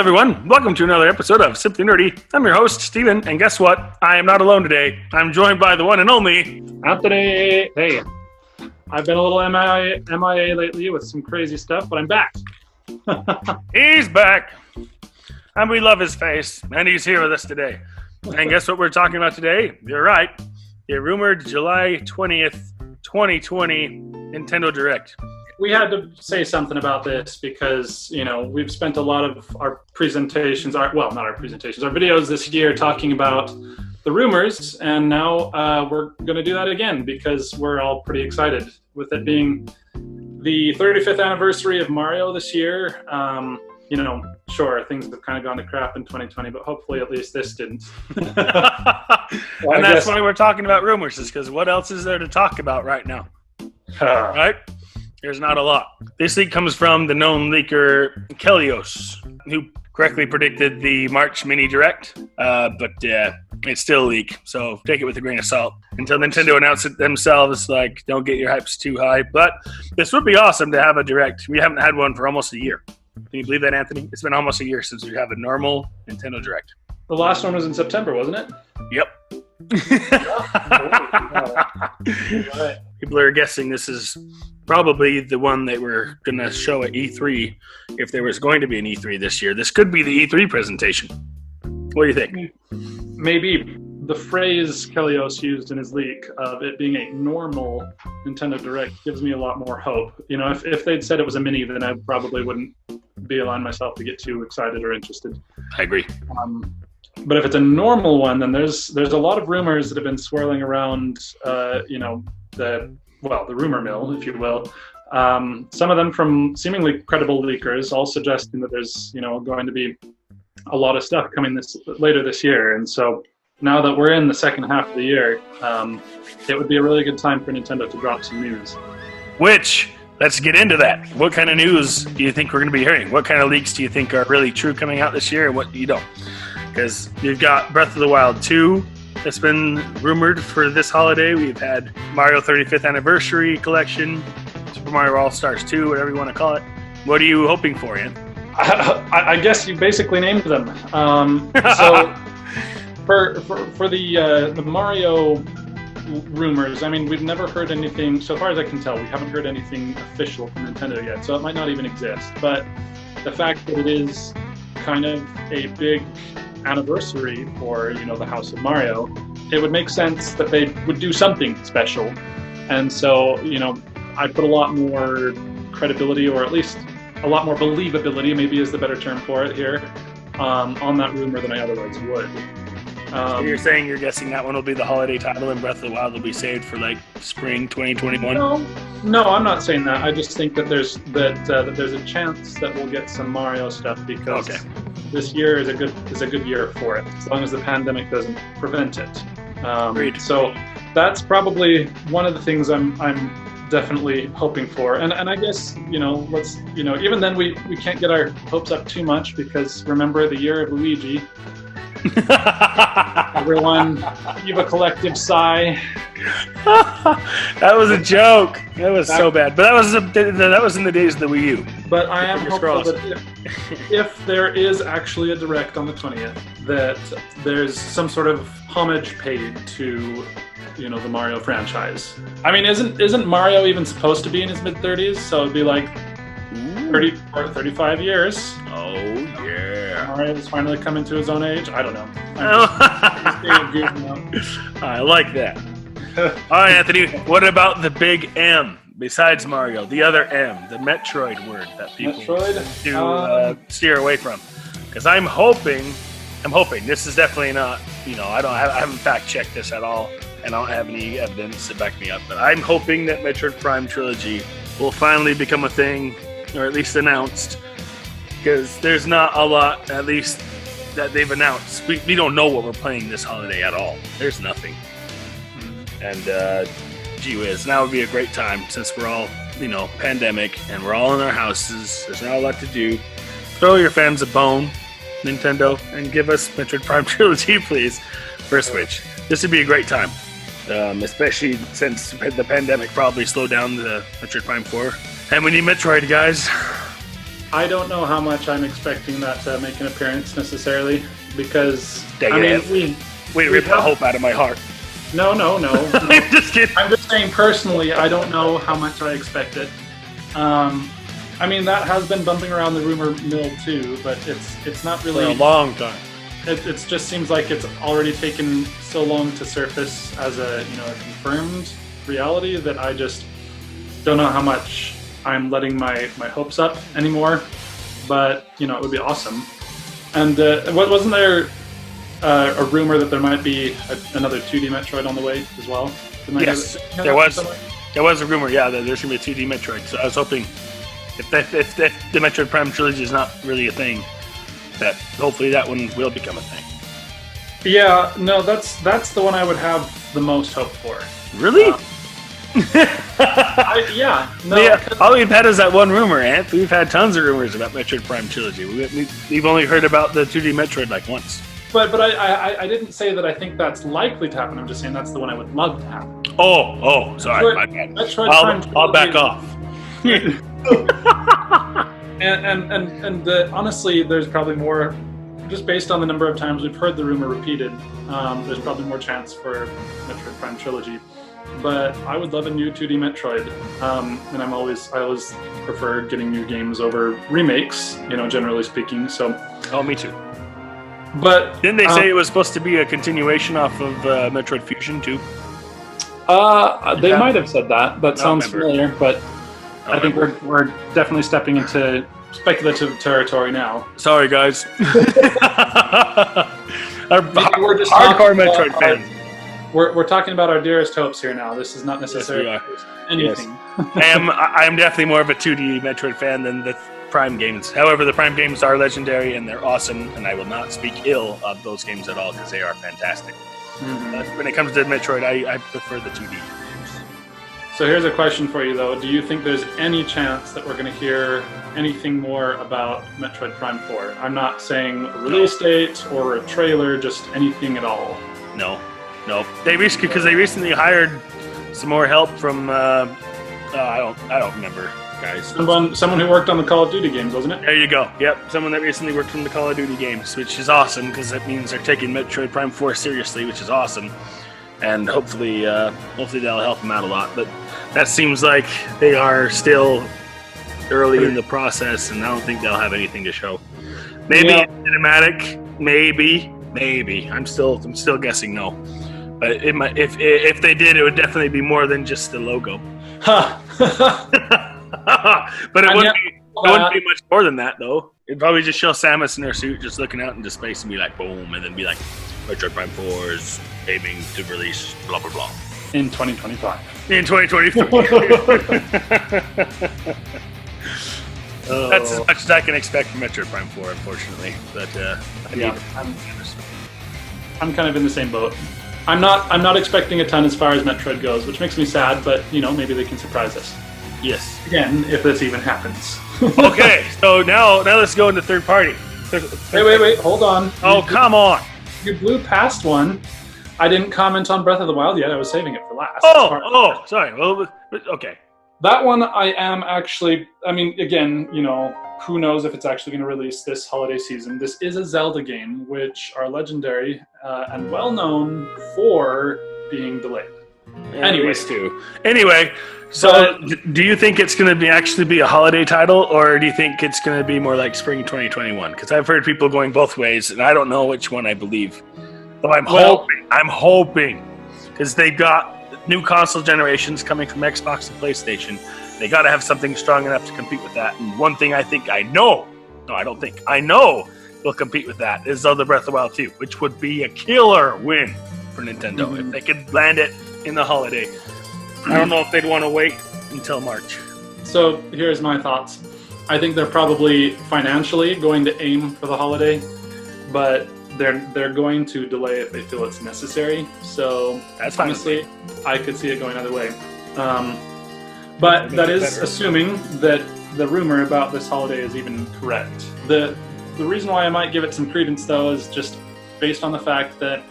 everyone. Welcome to another episode of Simply Nerdy. I'm your host, Steven, and guess what? I am not alone today. I'm joined by the one and only Anthony. Hey, I've been a little MIA lately with some crazy stuff, but I'm back. He's back, and we love his face, and he's here with us today. And guess what we're talking about today? You're right. The rumored July 20th, 2020 Nintendo Direct. We had to say something about this because, we've spent a lot of our presentations, our videos this year talking about the rumors, and now we're going to do that again because we're all pretty excited with it being the 35th anniversary of Mario this year. Sure, things have kind of gone to crap in 2020, but hopefully at least this didn't. And that's why we're talking about rumors, is because what else is there to talk about right now? Right? There's not a lot. This leak comes from the known leaker Kelios, who correctly predicted the March Mini Direct, but it's still a leak, so take it with a grain of salt. Until Nintendo announce it themselves, don't get your hypes too high. But this would be awesome to have a Direct. We haven't had one for almost a year. Can you believe that, Anthony? It's been almost a year since we have a normal Nintendo Direct. The last one was in September, wasn't it? Yep. Right. People are guessing this is probably the one they were going to show at E3 if there was going to be an E3 this year. This could be the E3 presentation. What do you think? Maybe the phrase Kelios used in his leak of it being a normal Nintendo Direct gives me a lot more hope. If they'd said it was a mini, then I probably wouldn't be allowing myself to get too excited or interested. I agree. But if it's a normal one, then there's a lot of rumors that have been swirling around, the rumor mill, if you will. Some of them from seemingly credible leakers, all suggesting that there's, going to be a lot of stuff coming later this year. And so now that we're in the second half of the year, it would be a really good time for Nintendo to drop some news. Let's get into that. What kind of news do you think we're going to be hearing? What kind of leaks do you think are really true coming out this year and what you don't? Because you've got Breath of the Wild 2 that's been rumored for this holiday. We've had Mario 35th Anniversary Collection, Super Mario All-Stars 2, whatever you want to call it. What are you hoping for, Ian? I guess you basically named them. So for the Mario rumors, we've never heard anything, so far as I can tell, we haven't heard anything official from Nintendo yet, so it might not even exist. But the fact that it is kind of a big anniversary for the House of Mario, it would make sense that they would do something special. And so I put a lot more credibility, or at least a lot more believability, maybe is the better term for it here, on that rumor than I otherwise would. So you're saying you're guessing that one will be the holiday title and Breath of the Wild will be saved for spring 2021? No, I'm not saying that. I just think that there's a chance that we'll get some Mario stuff because this year is a good year for it, as long as the pandemic doesn't prevent it. Agreed. So that's probably one of the things I'm definitely hoping for. And I guess even then we can't get our hopes up too much because remember the year of Luigi. Everyone give a collective sigh. That was a joke. That was so bad. But that was in the days of the Wii U. But I am hopeful that if there is actually a Direct on the 20th, that there's some sort of homage paid to the Mario franchise. Isn't Mario even supposed to be in his mid-30s? So it'd be 30 or 35 years. Oh yeah. Mario's finally coming to his own age. I don't know. I like that. All right, Anthony. What about the big M besides Mario? The other M, the Metroid word that people do steer away from. Because I'm hoping. This is definitely not. I haven't fact checked this at all, and I don't have any evidence to back me up. But I'm hoping that Metroid Prime Trilogy will finally become a thing, or at least announced. Because there's not a lot, at least, that they've announced. We don't know what we're playing this holiday at all. There's nothing. And, gee whiz, now would be a great time since we're all, pandemic, and we're all in our houses. There's not a lot to do. Throw your fans a bone, Nintendo, and give us Metroid Prime Trilogy, please, for Switch. This would be a great time, especially since the pandemic probably slowed down the Metroid Prime 4. And we need Metroid, guys. I don't know how much I'm expecting that to make an appearance necessarily, because we rip the hope out of my heart. No. I'm just kidding. I'm just saying personally, I don't know how much I expect it. I mean, that has been bumping around the rumor mill too, but it's not really for a long time. It just seems like it's already taken so long to surface as a a confirmed reality that I just don't know how much I'm letting my hopes up anymore. But it would be awesome. And wasn't there a rumor that there might be another 2D Metroid on the way as well? Yes, there was. There was a rumor, yeah, that there's going to be a 2D Metroid. So I was hoping, if the Metroid Prime Trilogy is not really a thing, that hopefully that one will become a thing. Yeah, no, that's the one I would have the most hope for. Really? All we've had is that one rumor, Ant. We've had tons of rumors about Metroid Prime Trilogy. We've only heard about the 2D Metroid like once. But I didn't say that I think that's likely to happen. I'm just saying that's the one I would love to happen. Oh, sorry, my bad. I'll back off. and honestly, there's probably more. Just based on the number of times we've heard the rumor repeated, there's probably more chance for Metroid Prime Trilogy. But I would love a new 2D Metroid, and I always prefer getting new games over remakes. Generally speaking. So. Oh, me too. But didn't they say it was supposed to be a continuation off of Metroid Fusion too? They might have said that. That sounds familiar, but I think we're definitely stepping into speculative territory now. Sorry, guys. We're just hardcore Metroid fans. We're talking about our dearest hopes here now. This is not necessarily anything. Yes. I am definitely more of a 2D Metroid fan than the Prime games. However, the Prime games are legendary and they're awesome, and I will not speak ill of those games at all because they are fantastic. Mm-hmm. But when it comes to Metroid, I prefer the 2D games. So here's a question for you, though. Do you think there's any chance that we're going to hear anything more about Metroid Prime 4? I'm not saying a release date or a trailer, just anything at all. No. They recently hired some more help from I don't remember, guys. Someone who worked on the Call of Duty games, wasn't it? There you go. Yep, someone that recently worked on the Call of Duty games, which is awesome because that means they're taking Metroid Prime 4 seriously, which is awesome. And hopefully that'll help them out a lot. But that seems like they are still early in the process, and I don't think they'll have anything to show. Maybe cinematic, maybe. I'm still guessing no. But it might, if they did, it would definitely be more than just the logo. But it wouldn't be much more than that, though. It'd probably just show Samus in her suit just looking out into space and be like, boom, and then be like, Metroid Prime 4 is aiming to release blah, blah, blah. In 2025. In 2024. That's as much as I can expect from Metroid Prime 4, unfortunately. But I'm kind of in the same boat. I'm not expecting a ton as far as Metroid goes, which makes me sad, but maybe they can surprise us. Yes. Again, if this even happens. Okay, so now let's go into third party. Wait, hold on. Oh, come on. You blew past one. I didn't comment on Breath of the Wild yet. I was saving it for last. Sorry. Well, okay. That one I am actually, again, who knows if it's actually going to release this holiday season. This is a Zelda game, which are legendary and well known for being delayed. Anyway, so do you think it's going to actually be a holiday title, or do you think it's going to be more like spring 2021? Because I've heard people going both ways, and I don't know which one I believe. But I'm hoping, because they've got new console generations coming from Xbox and PlayStation. They got to have something strong enough to compete with that. And one thing I know will compete with that is Zelda Breath of the Wild 2, which would be a killer win for Nintendo if they could land it in the holiday. I don't know if they'd want to wait until March. So here's my thoughts. I think they're probably financially going to aim for the holiday, but they're going to delay if they feel it's necessary. So that's fine. Honestly, I could see it going either way. But that is assuming that the rumor about this holiday is even correct. The reason why I might give it some credence, though, is just based on the fact that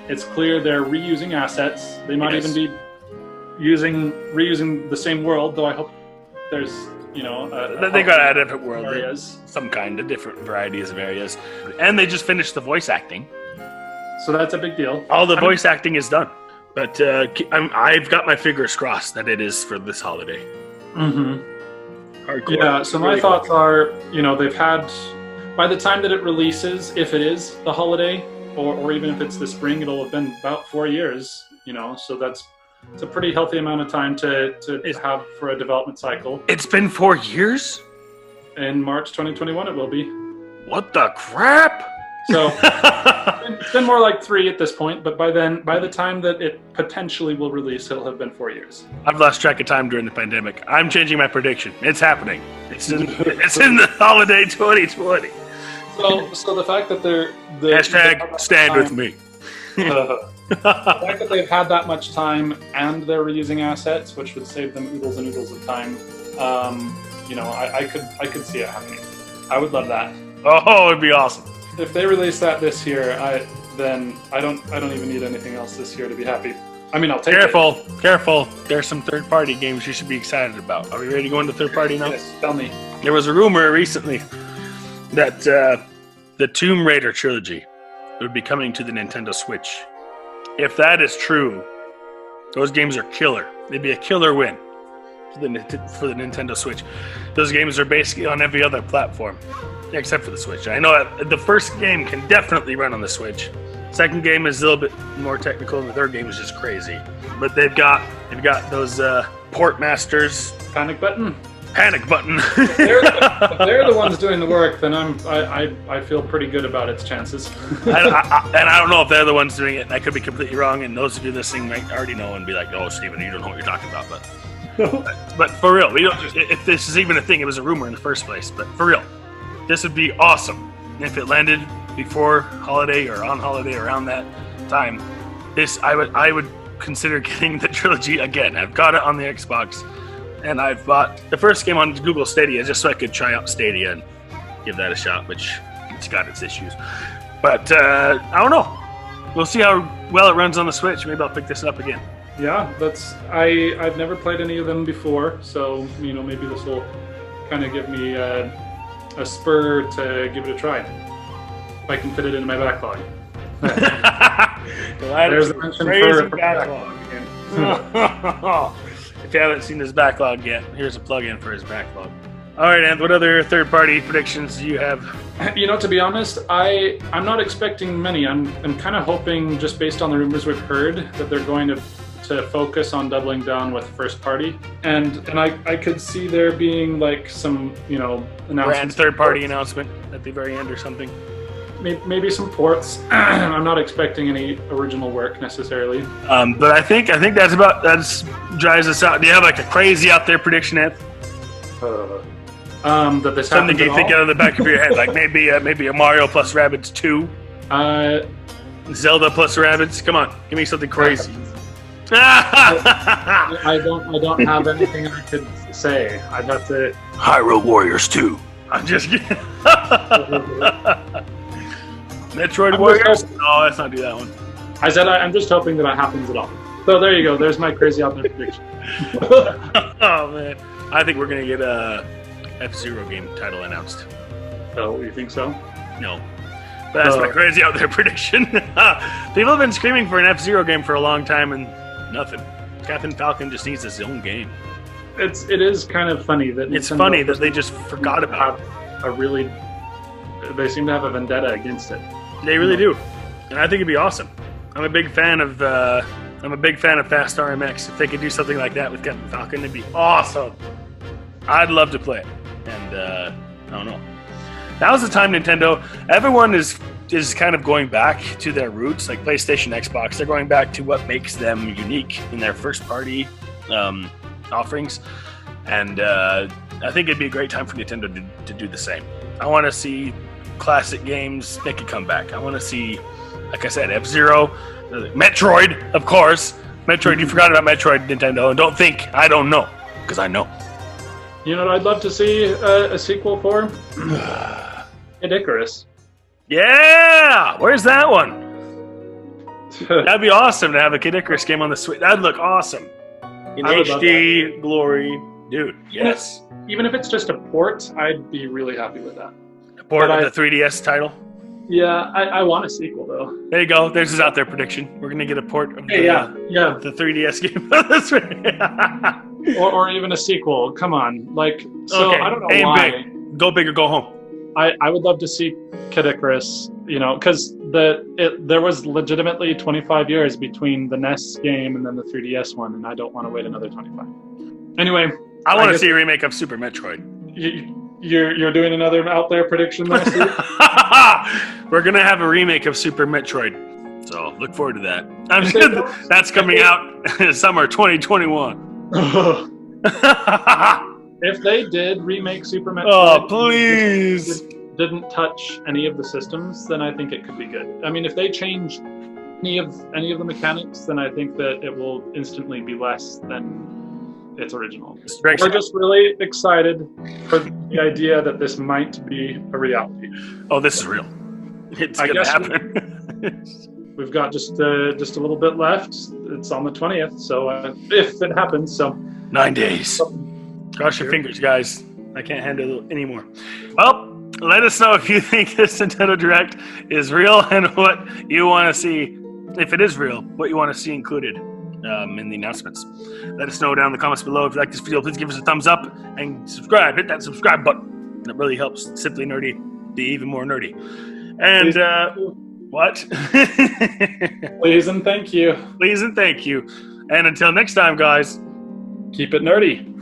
it's clear they're reusing assets. They might even be reusing the same world, though I hope there's, they got to add a different world, areas. Some kind of different varieties of areas, and they just finished the voice acting. So that's a big deal. All the voice acting is done, but I've got my fingers crossed that it is for this holiday. Mm-hmm. Hardcore. Yeah. So my thoughts are, they've had, by the time that it releases, if it is the holiday, or even if it's the spring, it'll have been about 4 years. So it's a pretty healthy amount of time to have for a development cycle. It's been 4 years? In March 2021, it will be. What the crap? So it's been more like 3 at this point, but by the time that it potentially will release, it'll have been 4 years. I've lost track of time during the pandemic. I'm changing my prediction. It's happening. It's in the holiday 2020. So the fact that they're hashtag stand with me. The fact that they've had that much time and they're reusing assets, which would save them oodles and oodles of time, I could see it happening. I would love that. Oh, it'd be awesome. If they release that this year, then I don't even need anything else this year to be happy. I mean, I'll take it. Careful. There's some third-party games you should be excited about. Are we ready to go into third-party now? Yes, tell me. There was a rumor recently that the Tomb Raider trilogy would be coming to the Nintendo Switch. If that is true, those games are killer. They'd be a killer win for the Nintendo Switch. Those games are basically on every other platform, except for the Switch. I know the first game can definitely run on the Switch. Second game is a little bit more technical, and the third game is just crazy. But they've got those port masters. Panic button. If they're the ones doing the work, then I feel pretty good about its chances. and I don't know if they're the ones doing it. I could be completely wrong, and those of you listening might already know and be like, "Oh, Steven, you don't know what you're talking about." But for real, if this is even a thing, it was a rumor in the first place. But for real, this would be awesome if it landed before holiday or on holiday around that time. I would consider getting the trilogy again. I've got it on the Xbox. And I've bought the first game on Google Stadia just so I could try out Stadia and give that a shot, which it's got its issues. But I don't know. We'll see how well it runs on the Switch. Maybe I'll pick this up again. Yeah, I've never played any of them before, so maybe this will kind of give me a spur to give it a try. If I can fit it into my backlog. There's the mention for backlog again. If you haven't seen his backlog yet, here's a plug-in for his backlog. All right, Anth, what other third-party predictions do you have? To be honest, I'm not expecting many. I'm kind of hoping, just based on the rumors we've heard, that they're going to focus on doubling down with first-party. And I could see there being like some, announcements. Grand third-party announcement at the very end or something. Maybe some ports. I'm not expecting any original work necessarily. But I think that drives us out. Do you have like a crazy out there prediction, Ed? That this something you think out of the back of your head, like maybe a Mario plus Rabbids 2, Zelda plus Rabbids. Come on, give me something crazy. I don't have anything I could say. I'd have to. Hyrule Warriors 2. I'm just kidding. Metroid Warriors? No, let's not do that one. I said I'm just hoping that it happens at all. So there you go. There's my crazy out there prediction. Oh man, I think we're gonna get a F-Zero game title announced. Oh, you think so? No, but that's my crazy out there prediction. People have been screaming for an F-Zero game for a long time and nothing. Captain Falcon just needs his own game. It is kind of funny that that they just forgot about They seem to have a vendetta against it. They really do, and I think it'd be awesome. I'm a big fan of Fast RMX. If they could do something like that with Captain Falcon, it'd be awesome. I'd love to play it, and I don't know. Now's the time, Nintendo. Everyone is kind of going back to their roots, like PlayStation, Xbox. They're going back to what makes them unique in their first-party offerings, and I think it'd be a great time for Nintendo to do the same. I want to see classic games make a comeback. I want to see, like I said, F-Zero, Metroid, of course. Metroid, you forgot about Metroid, Nintendo, and don't think I don't know, because I know. You know what I'd love to see a sequel for? Kid Icarus. Yeah! Where's that one? That'd be awesome to have a Kid Icarus game on the Switch. That'd look awesome. In HD glory. Dude, yes. Even if it's just a port, I'd be really happy with that. A port of the 3DS title. Yeah, I want a sequel though. There you go. There's his out there prediction. We're gonna get a port of the 3DS game. or even a sequel. Come on, like so. Okay. I don't know Aim why. big. Go big or go home. I would love to see Kid Icarus. You know, because there was legitimately 25 years between the NES game and then the 3DS one, and I don't want to wait another 25. Anyway, I want to see a remake of Super Metroid. You're doing another out there prediction there, Steve? We're gonna have a remake of Super Metroid, so look forward to that. That's coming out summer 2021. If they did remake Super Metroid, oh please, didn't touch any of the systems, then I think it could be good. I mean, if they change any of the mechanics, then I think that it will instantly be less than its original. We're just really excited for the idea that this might be a reality. Oh, this is real. It's gonna happen. We've got just a little bit left. It's on the 20th, so if it happens, so 9 days. Cross your fingers, guys. I can't handle it anymore. Well, let us know if you think this Nintendo Direct is real and what you want to see, if it is real, what you want to see included in the announcements. Let us know down in the comments below. If you like this video, please give us a thumbs up and subscribe. Hit that subscribe button. That really helps Simply Nerdy be even more nerdy. And what? Please and thank you. Please and thank you. And until next time, guys, keep it nerdy.